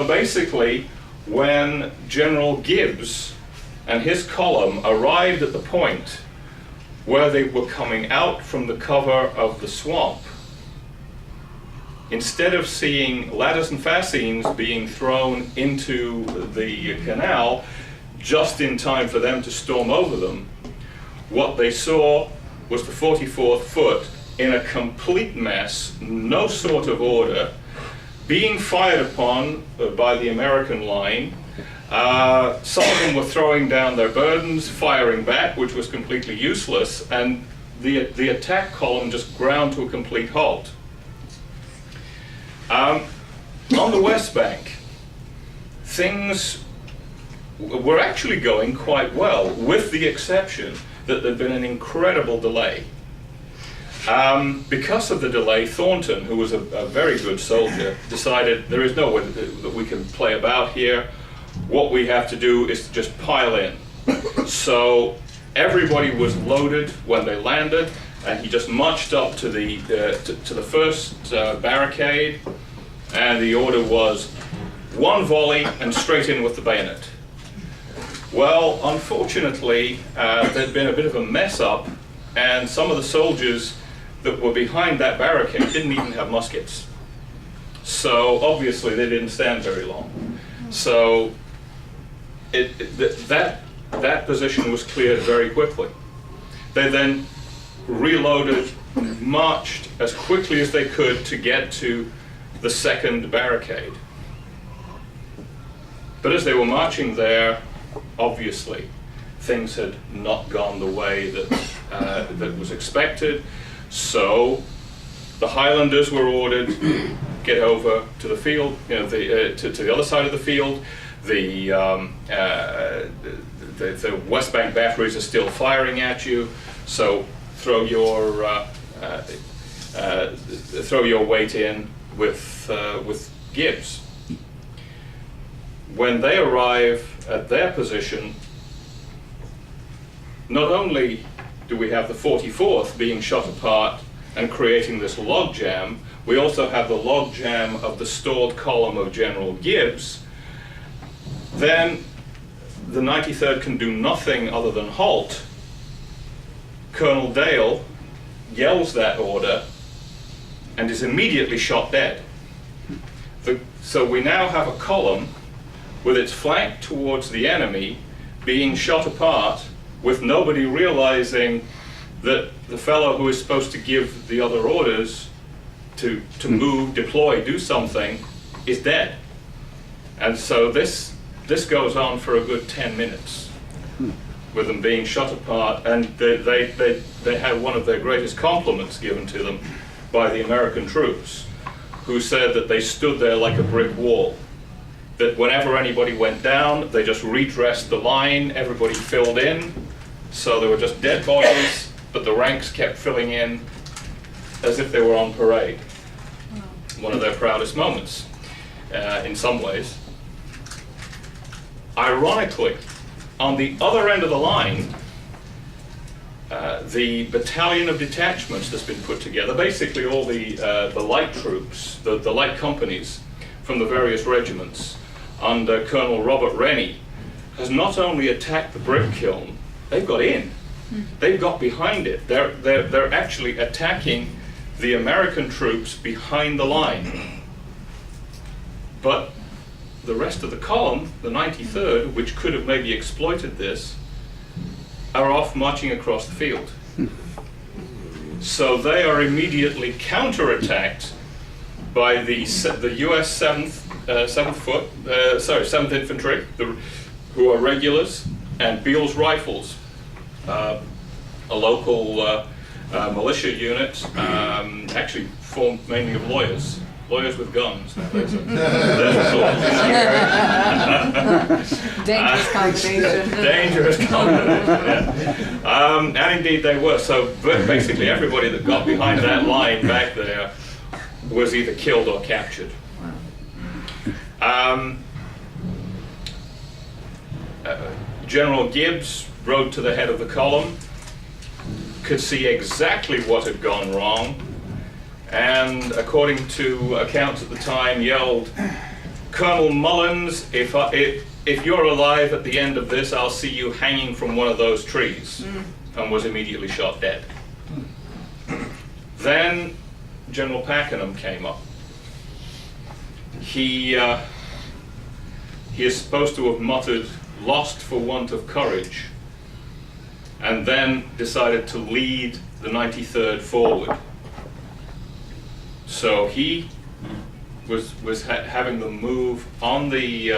basically, when General Gibbs and his column arrived at the point where they were coming out from the cover of the swamp, instead of seeing ladders and fascines being thrown into the canal just in time for them to storm over them, what they saw was the 44th Foot in a complete mess, no sort of order, being fired upon by the American line. Some of them were throwing down their burdens, firing back, which was completely useless, and the attack column just ground to a complete halt. On the West Bank, things were actually going quite well, with the exception that there'd been an incredible delay. Because of the delay, Thornton, who was a very good soldier, decided there is no way that we can play about here. What we have to do is to just pile in. So everybody was loaded when they landed, and he just marched up to the first barricade, and the order was one volley and straight in with the bayonet. Well, unfortunately, there'd been a bit of a mess up, and some of the soldiers that were behind that barricade didn't even have muskets. So obviously they didn't stand very long. So that position was cleared very quickly. They then reloaded, marched as quickly as they could to get to the second barricade. But as they were marching there, obviously things had not gone the way that was expected. So the Highlanders were ordered, get over to the field, to the other side of the field. The West Bank batteries are still firing at you, so throw your weight in with Gibbs. When they arrive at their position, not only do we have the 44th being shot apart and creating this logjam, we also have the logjam of the stalled column of General Gibbs. Then the 93rd can do nothing other than halt. Colonel Dale yells that order and is immediately shot dead. So we now have a column with its flank towards the enemy being shot apart, with nobody realizing that the fellow who is supposed to give the other orders to move, deploy, do something is dead. And so this goes on for a good 10 minutes with them being shot apart, and they had one of their greatest compliments given to them by the American troops, who said that they stood there like a brick wall. That whenever anybody went down, they just redressed the line, everybody filled in, so there were just dead bodies, but the ranks kept filling in as if they were on parade. One of their proudest moments, in some ways. Ironically, on the other end of the line, the battalion of detachments that's been put together, basically all the light troops, the light companies from the various regiments, under Colonel Robert Rennie, has not only attacked the brick kiln, they've got in. They've got behind it. They're actually attacking the American troops behind the line. But the rest of the column, the 93rd, which could have maybe exploited this, are off marching across the field. So they are immediately counterattacked by the U.S. 7th Infantry, who are regulars, and Beale's Rifles, a local militia unit, actually formed mainly of lawyers with guns. Dangerous combination. Dangerous combination, yeah. And indeed they were. So basically everybody that got behind that line back there was either killed or captured. General Gibbs rode to the head of the column, could see exactly what had gone wrong, and according to accounts at the time, yelled, Colonel Mullins, if you're alive at the end of this, I'll see you hanging from one of those trees," and was immediately shot dead. Then General Pakenham came up. He is supposed to have muttered, "Lost for want of courage," and then decided to lead the 93rd forward. So he was having them move on the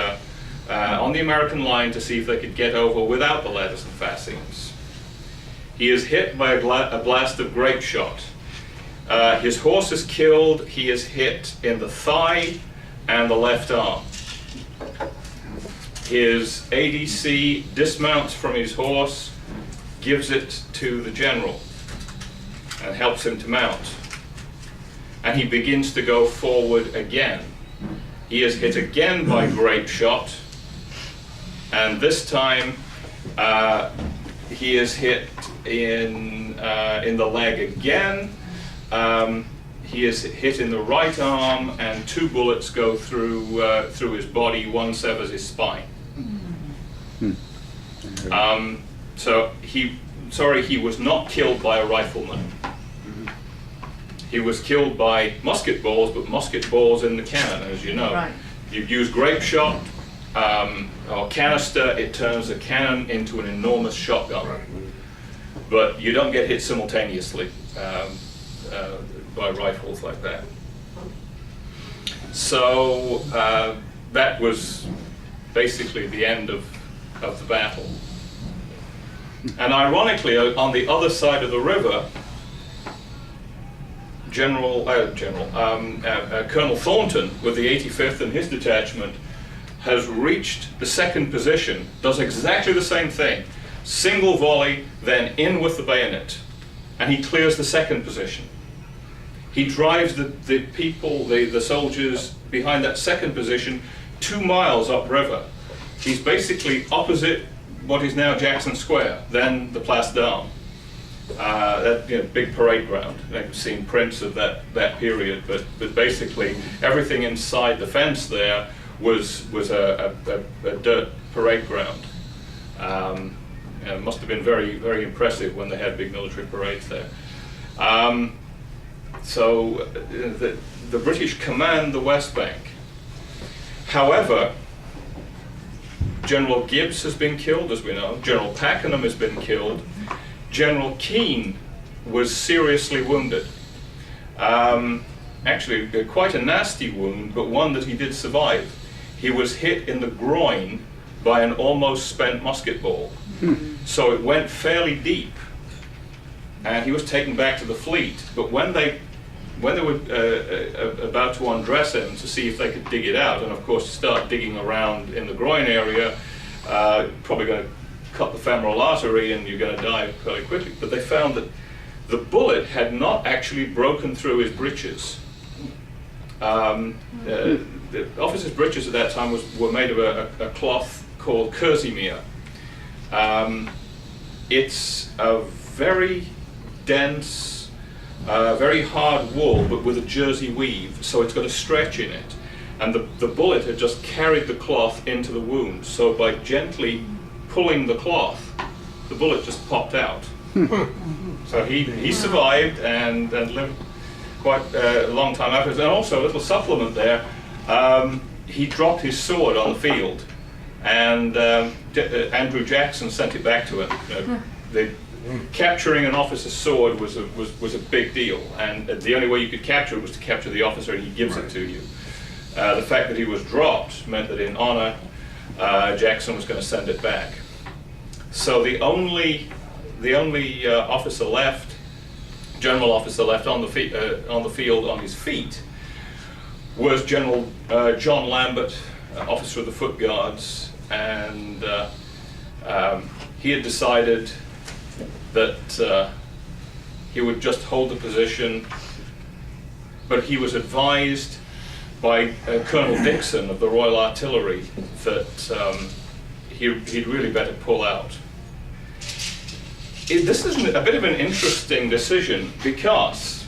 American line to see if they could get over without the ladders and fascines. He is hit by a blast of grape shot. His horse is killed. He is hit in the thigh and the left arm. His ADC dismounts from his horse, gives it to the general, and helps him to mount. And he begins to go forward again. He is hit again by grape shot, and this time he is hit in the leg again. He is hit in the right arm, and 2 bullets go through his body. One severs his spine. So he was not killed by a rifleman. He was killed by musket balls, but musket balls in the cannon, as you know. Right. You use grape shot or canister, it turns a cannon into an enormous shotgun. But you don't get hit simultaneously by rifles like that. So that was basically the end of the battle. And ironically, on the other side of the river, Colonel Thornton with the 85th and his detachment has reached the 2nd position, does exactly the same thing. Single volley, then in with the bayonet, and he clears the 2nd position. He drives the people, the soldiers behind that 2nd position 2 miles upriver. He's basically opposite what is now Jackson Square, then the Place d'Armes. That big parade ground. I've seen prints of that period, but basically everything inside the fence there was a dirt parade ground. And it must have been very, very impressive when they had big military parades there. So the British command the West Bank. However, General Gibbs has been killed, as we know. General Pakenham has been killed. General Keane was seriously wounded. Actually, quite a nasty wound, but one that he did survive. He was hit in the groin by an almost spent musket ball. So it went fairly deep, and he was taken back to the fleet. But when they were about to undress him to see if they could dig it out, and of course start digging around in the groin area, probably going to cut the femoral artery and you're going to die fairly quickly. But they found that the bullet had not actually broken through his breeches. The officers' breeches at that time were made of a cloth called kerseymere. It's a very dense, very hard wool, but with a jersey weave, so it's got a stretch in it. And the bullet had just carried the cloth into the wound, so by gently pulling the cloth, the bullet just popped out. So he survived and lived quite a long time afterwards. And also, a little supplement there, he dropped his sword on the field, and Andrew Jackson sent it back to him. Capturing an officer's sword was a big deal, and the only way you could capture it was to capture the officer, and he gives it to you. The fact that he was dropped meant that in honor, Jackson was going to send it back. So the only officer left, general officer left on the field on his feet, was General John Lambert, officer of the Foot Guards, and he had decided that he would just hold the position, but he was advised by Colonel Dixon of the Royal Artillery that he'd really better pull out. This is a bit of an interesting decision, because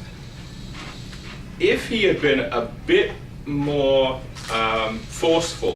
if he had been a bit more forceful.